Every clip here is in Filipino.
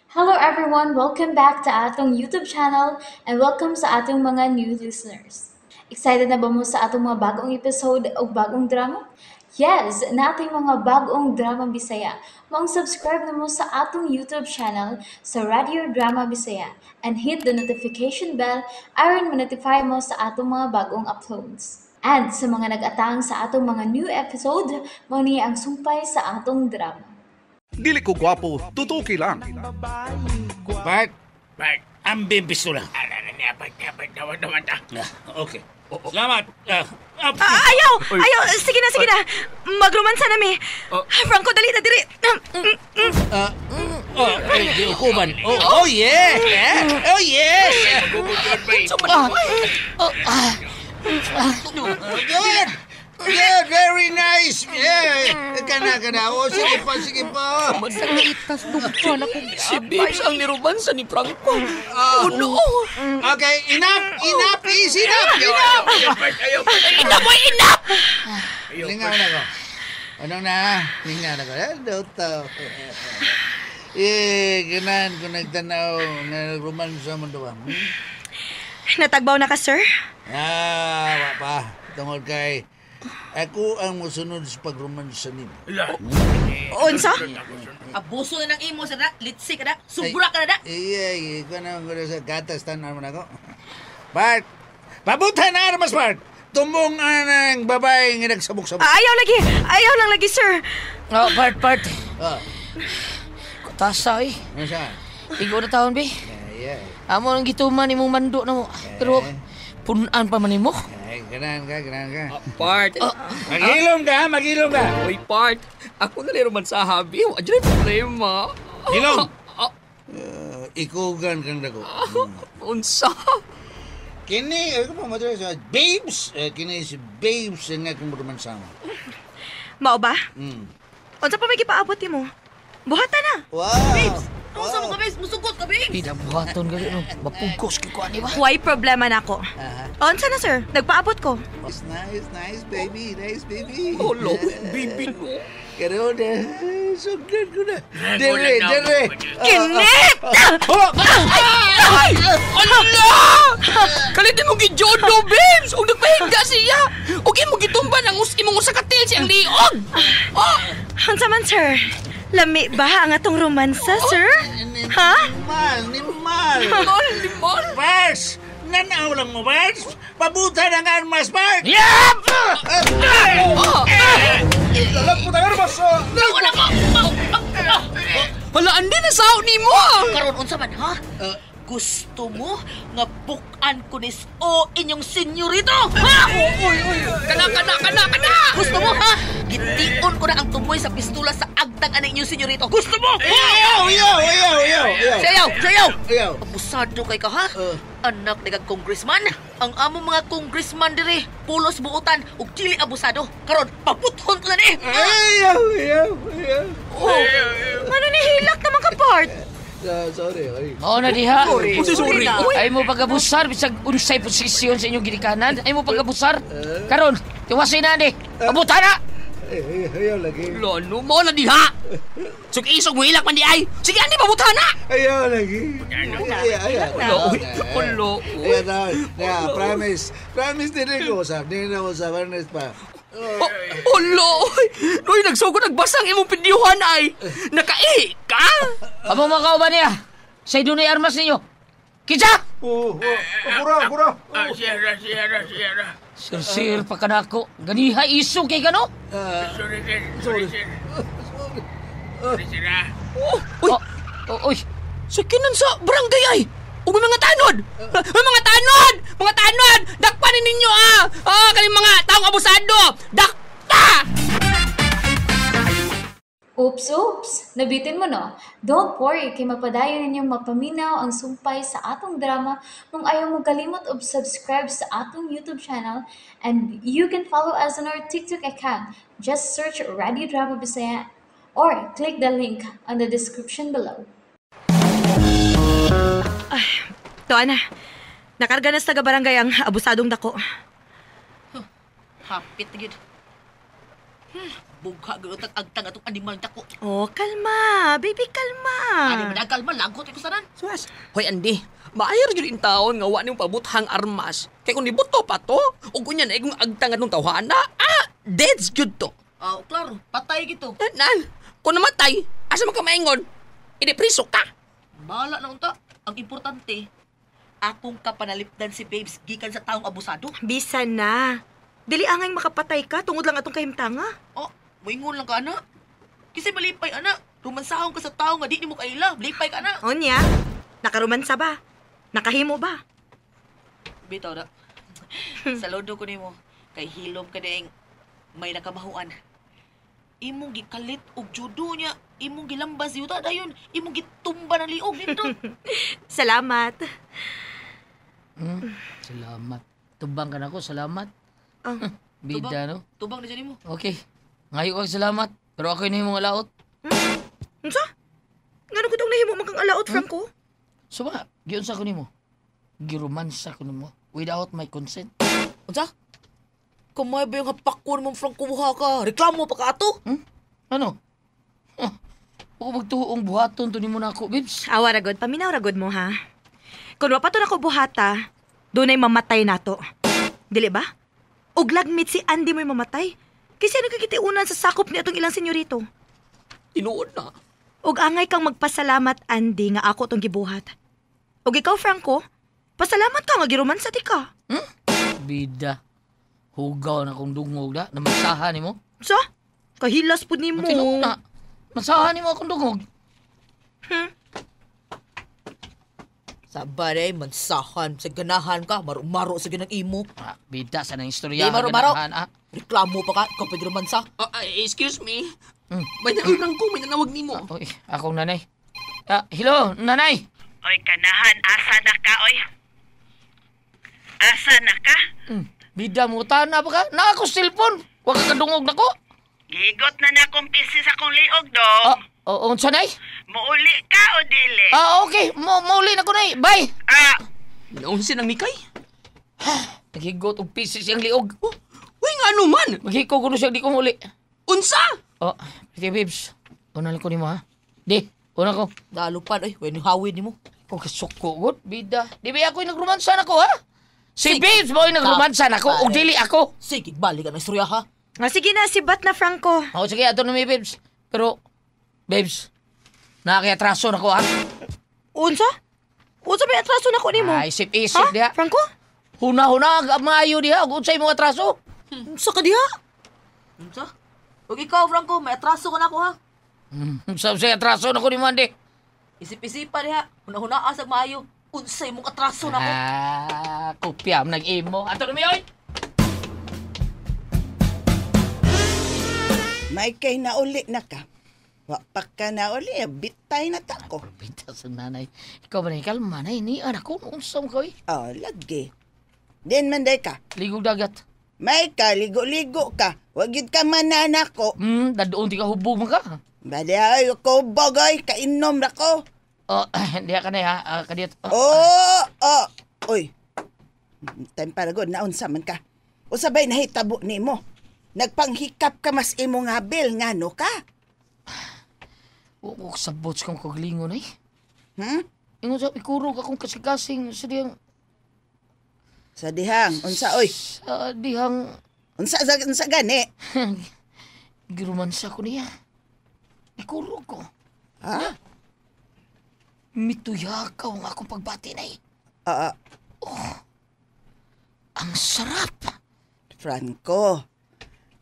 Hello everyone! Welcome back to atong YouTube channel and welcome sa atong mga new listeners. Excited na ba mo sa atong mga bagong episode o bagong drama? Yes, na ating mga bagong drama Bisaya. Mag-subscribe na mo sa atong YouTube channel sa Radio Drama Bisaya and hit the notification bell aron ma-notify mo sa atong mga bagong uploads. And sa mga nag-atang sa atong mga new episode, mo ni ang sumpay sa atong drama. Dili ko gwapo, tutuki lang. Bart, ang bimbisula. Okay. Salamat. Ayaw! Ayaw! Sige na! Magromansa na mi! Franco, dali na diri! Di ukuman. Oh, yes! Oh, yes! Good! Good, very nice! Yeah! Kana. Oh, sige pa. Masalitas dupan ako. Si Babes ang nirubansa ni Franco. Oh no! Okay, enough, please, enough! Enough! Lingaw na ko. Anong na? Lingaw na ko. Hello, to. Ganan ko nagtanaw na romansa mo doon. Natagbaw na ka, sir? Wa pa. Tungod kay ako ang musunod sa pagromansa nimo. Unsa? Abuso na ng imo sa da. Litsi ka da. Subra ka na da. Iya, ko na ko sa gatas tanan mo na ko. Bart, pabutan na armas, Bart. Tumong ang babae nga nagsabok-sabok. Ayaw lang lagi, sir. Oh, Bart. Ah, Kutasa eh. ano siya? Igo na taon, be. Yeah. Amo ang gituman imong mando na mo. Pero punan pa man nimo. Ay, ganan ka. Part. Maghilom ka. Uy, part. Ako na lero man sa habi. Adyo na problema. Hilom! Ikugan kang dako. Unsa? Kini, ako pa madara sa babes. Kini si babes nga kung romansa mo. Mao ba? Mm. Unsa pa may gipaabot mo? Buhatan na. Wow! Unsa mo ka, Babes? Musugot ka, Babes? Pida buhaton gali no. Mapugkos ki ko ani ba? Why problema na ko? Unsa na, sir? Nagpaabot ko. It's nice, baby. Nice, baby. Oh, lo, bibi no. Karoon na. Sugdan ko na. Dere. Kinit! Allah! Kalitin mo gijodo, Babes. Ug nagpahinga siya. Ug imo gitumban ang imong usa ka tail siyang liog. Unsa man, sir? Lami ba ang atong romansa, sir? Ha? Nimal. Limon. Bars! Nanaw lang mo, Bars? Pabutan ang armas, Bars! Yap! Dalag po tayo, armas! Palaan din na sao nimo. Karon unsa man, ha? Gusto mo nga bukan ko ni o inyong senyorito? Ha? Kana. Gusto mo, ha? Gitiun ko na ang tumoy sa pistola sa agtang ani inyong senyorito. Gusto mo? Sayaw! Ayaw. Abusado kay ka, ha? Anak ni kag congressman. Ang among mga congressman diri, pulos buutan ug dili abusado. Karon, paputhon ko na ni. Ayaw. Ano ni hilak naman ka, Bart? Sorry. Mao na diha. Sorry. Ay mo pagabusar bisag unsay posisyon sa inyong ginikanan. Ay mo pagabusar. Karon, tiwasay na ni. Pabuta na. Ayaw lagi. Lano mo na diha. Sug isog mo ilak man di ay. Sige ani pabuta na. Ayaw lagi. Ulo. Ayaw na. Yeah, promise. Promise din ko, usap. Din na usap. Ernest pa. Ulo. Uy, nagsugod nagbasang imong pidyuhan ay. Nakai ka. Amo mga kauban niya. Say dunay armas ninyo. Kitsa! Kura. Siyara. Sir, pa ka na ako. Ganiha iso kay gano? Sorry. Uy, sakinan sa barangay ay. Ug mga tanod! Mga tanod! Dakpa ni ninyo kaning mga taong abusado! Dakpa! Oops! Nabitin mo no? Don't worry, kay mapadayon ninyong mapaminaw ang sumpay sa atong drama kung ayaw mo kalimot og subscribe sa atong YouTube channel and you can follow us on our TikTok account. Just search Radio Drama Bisaya or click the link on the description below. Tuan na. Nakarga na sa taga-barangay ang abusadong dako. Hapit gid. Bugha gayud agtang atong animal dako. Oh, kalma. Baby, kalma. Ani madagal man lagot ito sanan. Suwas. Hoy, Andy. Maayar yun in taon nga wa niyong pabuthang armas. Kaya kung nibuto pa to, o kunya na ikong agtang atong tawhana, dead's good to. Klaro, patay gito. Nan, kung namatay, asa man ka maingon? Hindi priso ka. Bahala na unta. Ang importante, akong kapanalipdan si Babes gikan sa taong abusado. Bisan na. Dili angay makapatay ka tungod lang atong kahimtanga. Moingon lang ka, ana. Kasi malipay, ana. Rumansahon ka sa tao nga di ni mo kaila. Malipay ka, ana. Onya, nakaromansa ba? Nakahimo ba? Bitaw na. Saludo ko nimo kay hilom ka ding may nakamahuan. Imong gikalit og judo niya, imong gilambas yuta dayon, imong gitumba ng liog nito. Salamat. Salamat. Tubang ka na ko, salamat. Ah, Bida, no? Tubang na dyan mo. Okay. Ngayon kang salamat. Pero ako yun yung mga laot. unsa? Ngano gud ang nahimo man kang alaot, Franco? So ba, giyon sa ko nimo. Giromansa ko nimo without my consent. Unsa? Kumay ba yung hapakon mong Franco buha ka? Reklamo pa ka ato? Ano? Ako magtuong buhaton to nimo na ako, Bibs. Awa ra gud, paminaw ra gud mo ha. Kun wa pa to nako buhata, dunay mamatay nato. Dili ba? Og lagmit si Andy mo'y mamatay. Kasi nagkakitiunan sa sakop ni atong ilang senyorito. Tinuod na. Og angay kang magpasalamat, Andy, nga ako tong gibuhat. Og ikaw, Franco, pasalamat ka nga giromansa ti ka. Bida. Hugaw na kong dungog na. Namansahan ni mo. So, kahilas pud nimo. Tinuod na. Mansahan ni mo akong dungog. Sabaray, mansahan. Sa ganahan ka, maro-maro sa ganang imo. Bida sa nang istorya. Di maro-maro. Ganahan, Reklamo pa ka, ikaw pwede romansa. Excuse me. May naunang ko, may nanawag ni mo. Oy, akong nanay. Hello, nanay. Oy, kanahan, asa na ka, oy? Asa na ka? Bida mo, na pa ka? Na ako cellphone. Huwag ka kadungog na ko. Gigot na na akong pisi sa kong liog, dong. Unsa nay? Muuli ka o dili? Okay. Mauli na ko nay. Bye. Naunsin ang mikay? Naghigot og pieces siyang liog. Uy, nga ano man? Maghiko ko na siya, di ko muli. Unsa? Pretty babes. Una lang ko ni mo, ha? Di, una ko. Dalupan, ay, when hawid ni mo. Kung kasuko, good, bida. Di ba ako'y nagromansa na ko, ha? Si Sige. babes mo'y nagromansa na ko, o dili ako. Sige, balik ka ng istorya, ha? Sige na, sibat na, Franco. Sige, ato na may babes. Pero, babes, nakakiatraso na ko, ha? Unsa? Unsa may atraso na ko nimo? Ay, isip-isip diha. Franco? Huna-huna, maayo diha. Kung sa'yo mong atraso. Sa ka diha? Unsa? Huwag ikaw, Franco, may atraso ka na ako, ha? Sa'yo atraso na ko ni Mande. Isip-isipan niya, huna-hunaan sa maayo. Unsay mong atraso na ako. Kopya, nag-imo. Ato na may oy. May kay nauli na ka. Wapak ka nauli, bitay na tako. Bita sa nanay. Ikaw ba na kalma na ini? Anak ko, unsam ka, oy. Lagi. Din man day ka. Ligog dagat. May ka, ligo-ligo ka. Wagid ka manana ko. Dadoon di ka hubog mo ka. Bada ay ko bagay, kainom na ko. Hindi ka na ha. Kadiyat. Uy. Time para god, naunsa man ka. O sabay nahitabo ni mo. Nagpanghikap ka mas imo nga bil, nga no ka? Huwag sabot sa kong kagalingon ay. Ingon sa ikurog akong kasikasing sa diyang... Sa dihang, unsa oy? Sa dihang... Unsa gani? Giromansa ko niya. Ikurog ko. Mituyakaw ang akong pagbati na eh. Ang sarap. Franco,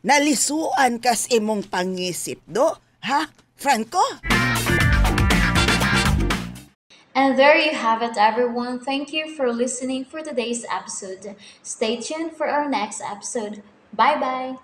nalisuan kas imong pangisip do, ha? Franco? And there you have it, everyone. Thank you for listening for today's episode. Stay tuned for our next episode. Bye-bye.